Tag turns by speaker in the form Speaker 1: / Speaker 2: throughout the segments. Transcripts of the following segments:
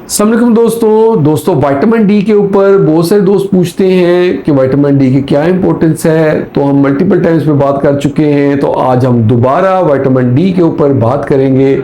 Speaker 1: अस्सलाम वालेकुम दोस्तों विटामिन डी के ऊपर बहुत सारे दोस्त पूछते हैं कि विटामिन डी की क्या इंपॉर्टेंस है। तो हम मल्टीपल टाइम्स पे बात कर चुके हैं, तो आज हम दोबारा विटामिन डी के ऊपर बात करेंगे।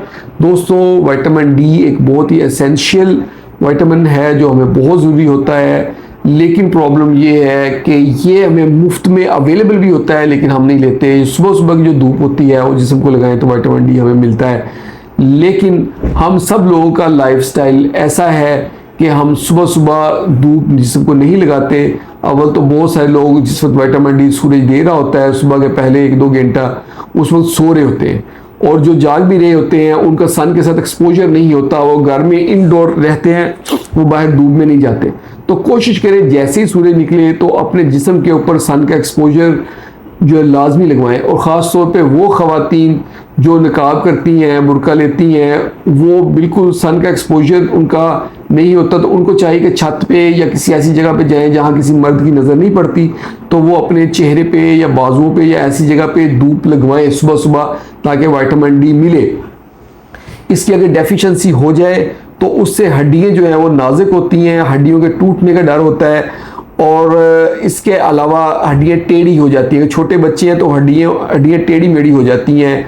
Speaker 1: दोस्तों, विटामिन डी एक बहुत ही एसेंशियल विटामिन है जो हमें बहुत ज़रूरी होता है, लेकिन प्रॉब्लम ये है कि ये हमें मुफ्त में अवेलेबल भी होता है लेकिन हम नहीं लेते। सुबह सुबह की जो धूप होती है वो जिस्म को लगाएं तो विटामिन डी हमें मिलता है, लेकिन हम सब लोगों का लाइफस्टाइल ऐसा है कि हम सुबह सुबह धूप जिस्म को नहीं लगाते। अव्वल तो बहुत सारे लोग जिस वक्त विटामिन डी सूरज दे रहा होता है सुबह के पहले 1-2 घंटा उस वक्त सो रहे होते हैं, और जो जाग भी रहे होते हैं उनका सन के साथ एक्सपोजर नहीं होता, वो घर में इंडोर रहते हैं, वो बाहर धूप में नहीं जाते। तो कोशिश करें जैसे ही सूरज निकले तो अपने जिस्म के ऊपर सन का एक्सपोजर जो है लाजमी लगवाएं। और ख़ास तौर पे वो ख़वातीन जो निकाब करती हैं, बुर्का लेती हैं, वो बिल्कुल सन का एक्सपोजर उनका नहीं होता, तो उनको चाहिए कि छत पे या किसी ऐसी जगह पे जाएं जहाँ किसी मर्द की नज़र नहीं पड़ती, तो वो अपने चेहरे पे या बाजुओं पे या ऐसी जगह पे धूप लगवाएं सुबह सुबह, ताकि विटामिन डी मिले। इसकी अगर डेफिशिएंसी हो जाए तो उससे हड्डियाँ जो हैं वो नाजुक होती हैं, हड्डियों के टूटने का डर होता है, और इसके अलावा हड्डियाँ टेढ़ी हो जाती हैं। छोटे बच्चे हैं तो हड्डियाँ टेढ़ी मेढ़ी हो जाती हैं।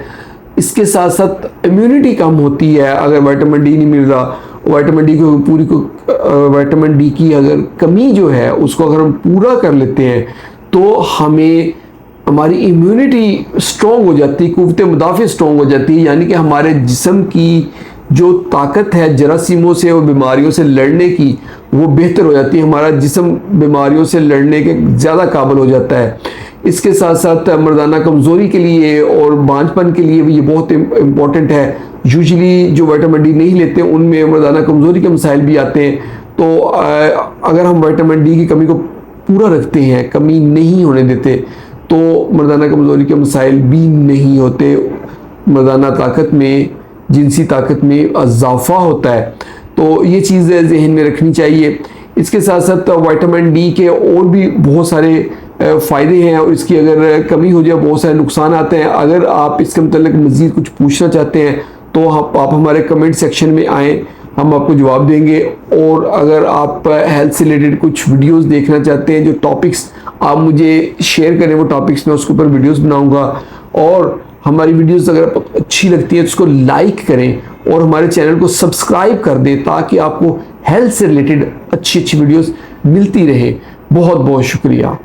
Speaker 1: इसके साथ साथ इम्यूनिटी कम होती है अगर विटामिन डी नहीं मिल रहा। विटामिन डी को विटामिन डी की अगर कमी जो है उसको अगर हम पूरा कर लेते हैं तो हमारी इम्यूनिटी स्ट्रॉन्ग हो जाती है, कुव्वत मुदाफ़ा स्ट्रॉन्ग हो जाती है, यानी कि हमारे जिस्म की जो ताकत है जरासीमों से और बीमारियों से लड़ने की वो बेहतर हो जाती है। हमारा जिस्म बीमारियों से लड़ने के ज़्यादा काबिल हो जाता है। इसके साथ साथ मर्दाना कमज़ोरी के लिए और बांझपन के लिए भी ये बहुत इम्पॉर्टेंट है। यूजुअली जो विटामिन डी नहीं लेते उनमें मर्दाना कमज़ोरी के मसाइल भी आते हैं। तो अगर हम विटामिन डी की कमी को पूरा रखते हैं, कमी नहीं होने देते, तो मर्दाना कमज़ोरी के मसाइल भी नहीं होते, मर्दाना ताकत में, जिनसी ताकत में इजाफा होता है। तो ये चीज़ जहन में रखनी चाहिए। इसके साथ साथ विटामिन डी के और भी बहुत सारे फ़ायदे हैं, और इसकी अगर कमी हो जाए बहुत सारे नुकसान आते हैं। अगर आप इसके मतलब मज़ीद कुछ पूछना चाहते हैं तो आप हमारे कमेंट सेक्शन में आएँ, हम आपको जवाब देंगे। और अगर आप हेल्थ से रिलेटेड कुछ वीडियोस देखना चाहते हैं, जो टॉपिक्स आप मुझे शेयर करें वो टॉपिक्स मैं उसके ऊपर वीडियोस बनाऊंगा। और हमारी वीडियोस अगर आपको अच्छी लगती है तो उसको लाइक करें और हमारे चैनल को सब्सक्राइब कर दें, ताकि आपको हेल्थ से रिलेटेड अच्छी अच्छी वीडियोस मिलती रहे। बहुत बहुत शुक्रिया।